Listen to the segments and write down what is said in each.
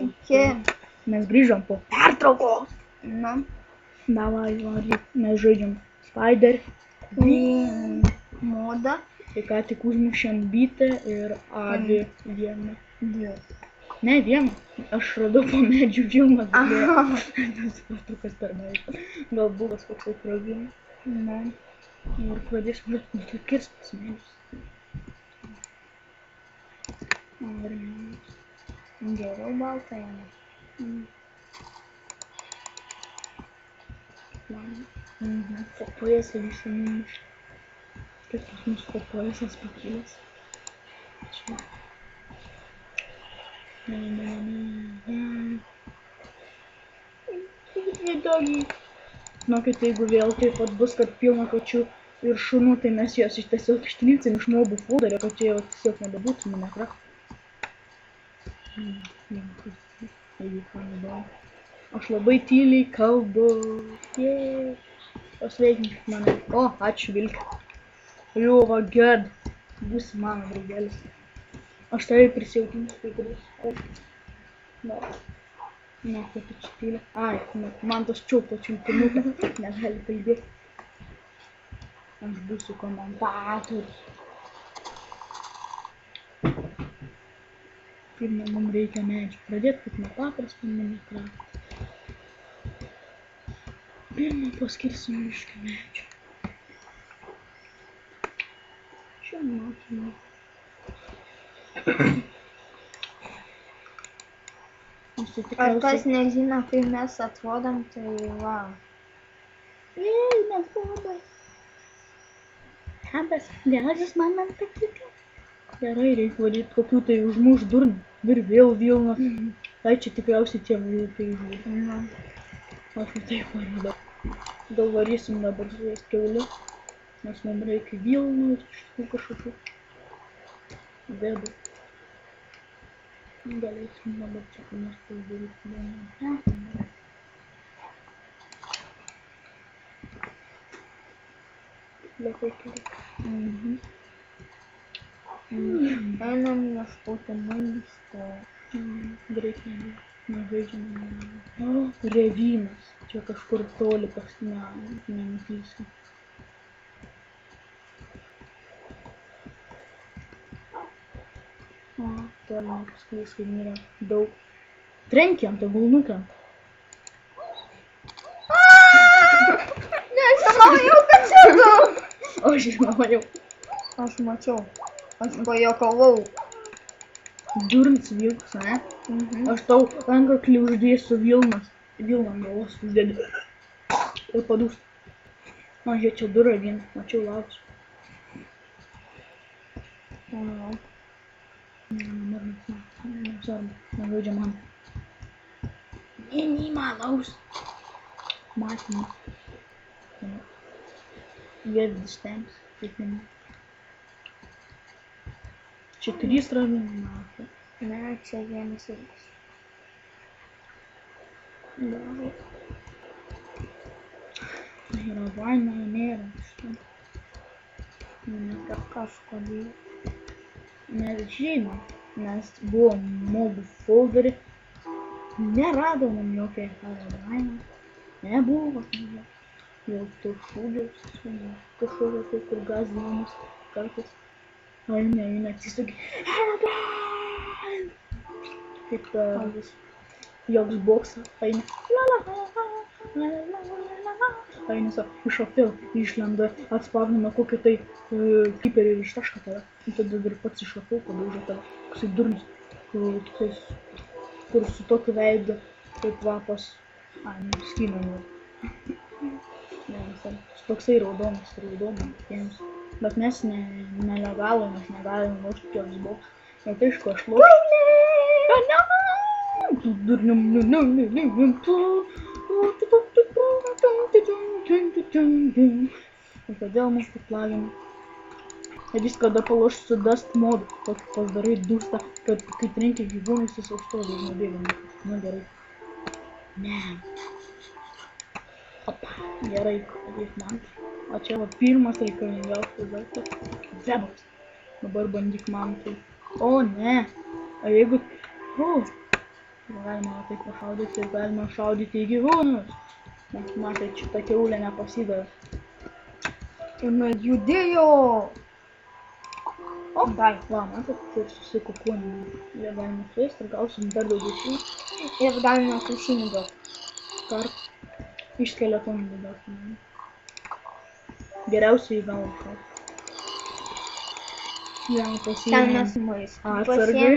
Iki. Mes grįžom po pertraukos. Nu. Davai, varyk, mes žaidžiam Spider Moda. Tai ką tik užmušėm bitę ir avį vieną. Dvi. Ne, vieną. Aš radau po medžių filmą. Nesupratau, kas per medžių. Gal buvo koks įkrovimas. Ne. Ir pradėsim kirst medžius. Geriau baltą ėmė. Kopojasi visi numušė. Kaip pas mus kopojasi pakilęs. Čia. Žinokit, jeigu vėl taip pat bus, kad pilna kačių ir šunų, tai mes juos tiesiog ištrinsim iš mobų folderio, kad čia jau tiesiog nebebūtų Minecraft. Aš labai tyliai kalbu. Pasveikinkit mane. O, ačiū Vilke. Jo, va, ged. Būsi mano draugelis. Aš tave prisijaukinsiu, kai galėsiu. Na, kaip tu čia tyliai. Ai, man tas čiaupo čiulpinukas negali kalbėti. Aš būsiu komentatorius. Pirma, mums reikia medžių. Pradėt kaip nuo paprasto Minecraft. Pirma, paskirsim mišką medžių. Čia matome. Ar kas nežino, kai mes atrodom, tai va. Ei, mes labai. Labas, gerasis man patiko. Gerai, reikia varyti kokių tai užmuš durnų ir vėl vilną. Tai čia tikriausiai tie vilkai žiūri. Aš taip varydau. Gal varysim dabar su jais kiauliu, nes mums reikia vilnų ir šitų kažkokių vedų. Galėsim dabar čia nors padaryti. Labai gerai. Einam ieškoti maisto. Greit nežaidžiam. Revynas. Čia kažkur toli nenukysim. O, toli nepaskais, kai nėra daug. Trenkiam, tai gulnukiam. Nežinojau, kad čia daug. Aš žinojau. Aš mačiau. Aš pajuokavau. Durnas vilkas, ne? Aš tau rankaklį uždėsiu vilnas. Vilną galvos uždėdė. Ir padūst. Man žiūrė, čia dura vieną. Mačiau lauks. Nežaidžia man. Neįmalaus. Matymą. Get distance. Kaip minė. Čia 3 ravinimą. Ne, čia vienas ilgas. Gal. Yra vaina, nėra. Kažkodėl. Mes žinom, mes buvom mobų folderį. Neradom jokiai vaina. Nebuvo. Jau tu šūdžiaus. Kažkokio tai, kur gazdinamas kartais. Eina atsisugi. Kaip joks boksas. Eina. Eina išopėl, išlenda, atspavnina kokį tai kiperį ir ištaška tave. Ir tada dar pats išopėl, padaužia tave. Koksai durnis, kur su tokiu veidu, kaip kvapas. Skina su toksai raudonas, jiems. Bet mes nelegalai, mes negalim laužti joks boks. Ir tai aišku, aš laužti. Ir kodėl mus paplavimo? Ir jis kada paloši su dust modu, tokį pasidarai dūstą, kad kai trenkia gyvūnus jis užstovi ir nebėga. Na gerai. Ne. Opa, gerai, padėk man. O čia va pirmas reikalingiausias daiktas. Zebas. Dabar bandyk man tai. O ne. O jeigu... Galima taip pašaudyti ir galima šaudyti į gyvūnus. Nes matai, šitą kiaulę nepasidavė. Jinai judėjo. O, dai, va, matai, ir susikukuonime. Jie galima suėsti ir gausim dar daugiau šių. Ir galima kiaušinių duoti. Kart. Iš skeletonų daugiausiai. Geriausiai į galvą šaut. Galima Ten pasiėmėm. mes maistą Atsargai.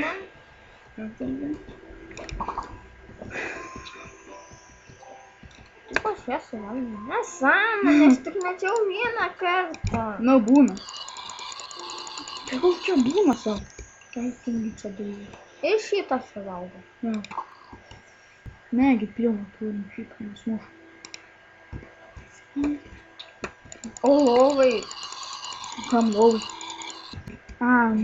pasiėmėm. Ko aš ją suvalgiau? Nesąmonės, tik mečiau vieną kartą. Nu, būna. Tegul čia būna savo. Tai tingica dujų. Ir šitą suvalgau. Ja. Negi pilna turim šitą nesmušu. O lovai. Kam lovai?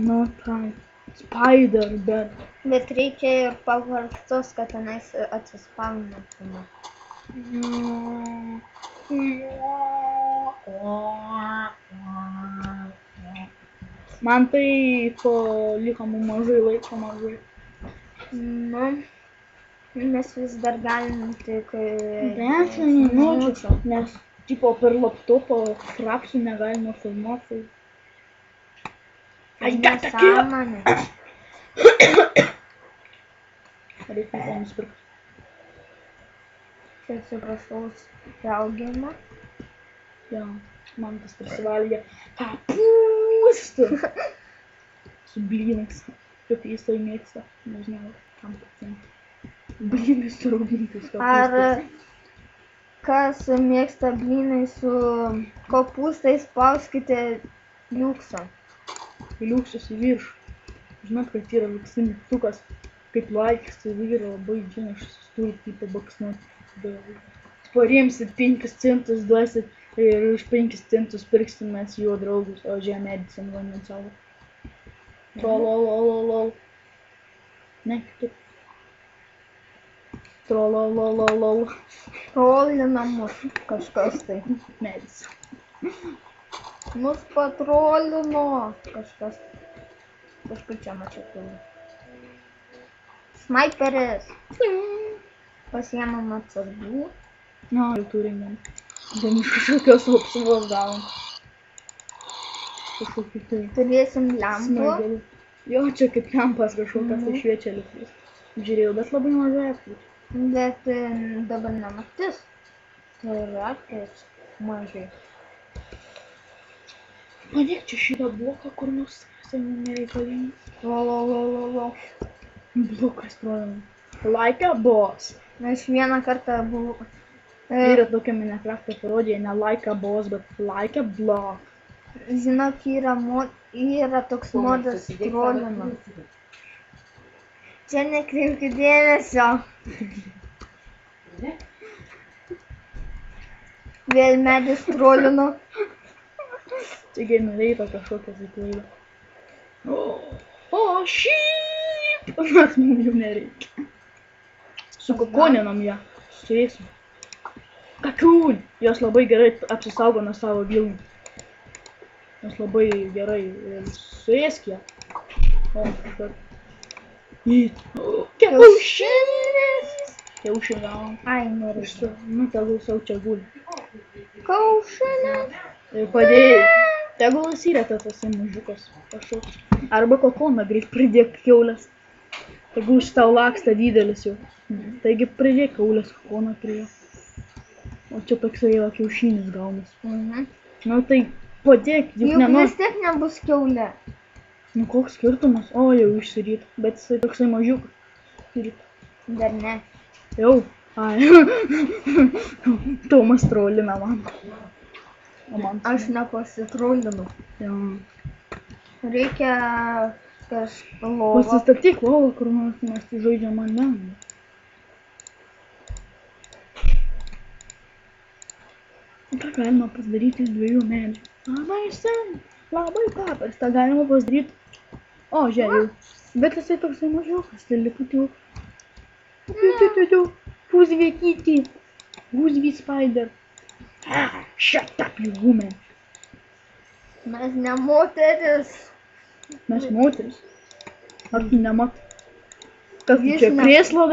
Nu tai. Spider-Man. Bet reikia ir pavartos, kad tenais atsispaudytume. Man tai liko mum mažai laiko, mažai. Nu, mes vis dar galim tik... 10 minučių, nes tipo per laptopą frapsų negalima filmuoti. Nesąmonė. Reikia ko nusipirkti. Čia atsiprašau spjaugimą. Jo, man tas prisivalgė kapustų. Su blynais. Kaip jis tai mėgsta. Nežinau, kam patinka. Blynai su raugintais Ar kopūstais. kas mėgsta blynai su kopūstais, spauskite liuksą. Liuksus į viršų. Žinot, kad yra liuksų mygtukas. Kaip laikas, tai yra labai džinašas. Jūs turit jį pabaksnuoti. Paremsit 5 centus, duosit ir už 5 centus pirksim mes jo draugus, o žemėdis ant vandens savo. Trololololol. Ne, kitaip. Trololololol. Trolina mus kažkas tai. Medis. Mus patrolino kažkas. Kažkur čia mačiau turi. Snaiperis. Pasiėmam atsargų. Nu, jau turim jam. Ten iš kažkokios apsaugos gavom. Kažkokį tai. Turėsim lempų. Smagelį. Jo, čia kaip lempas kažkokias tai šviečia likus. Žiūrėjau, bet labai mažai atskaičiu. Bet dabar nematys. Tai yra akis mažai. Padėk čia šitą bloką kur nors, jisai man nereikalingas. Lololololo. Blokas trolina. Like a boss. Aš vieną kartą buvau... Yra tokia Minecraft'o parodija, ne like a boss, bet like a block. Žinok, yra toks modas trolino. Čia nekreipkit dėmesio. Vėl medis trolino. Čia genereita kažkokia klaida. O, šiip! Mes mums jau nereikia. Sukukoninam ją. Suėsim. Kakiūn! Jos labai gerai apsisaugo nuo savo vilnų. Jos labai gerai suėsk ją. O, kažkas. Kiaušinis! Kiaušinį gavom. Ai, nereikia. Nu, tegul sau čia guli. Kiaušinis. Ir padėjai. Tegul įsirėta tas mažiukas. Kažkoks. Arba kokoną greit pridėk kiaulės. Tegul šitau laksta didelis jau. Taigi pridėk kiaulės kokoną prie jo. O čia toksai yra kiaušinis gaunas. Nu tai padėk, juk Juk nenori. vis tiek nebus kiaulė. Nu koks skirtumas? O jau išsiryt. Bet jisai toksai mažiukas. Ryt. Dar ne. Jau. Ai. Tomas trolina man. O man. Aš nepasitrolinu. Jo. Reikia lovą. Pasistatyk lovą, kur nors mes tai žaidžiam ant lengvo. Ką galima pasidaryti iš 2 medžių? Labai seniai, labai paprasta, galima pasidaryti. O, žiūrėjau. Bet jisai toksai mažiukas, tai likutiu. Puzvėkyti. Puzvį spider. Shut up, you woman. Mes ne moteris. Mes moteris. Ar tu nemat? Kas tu Jis čia ne- krėslo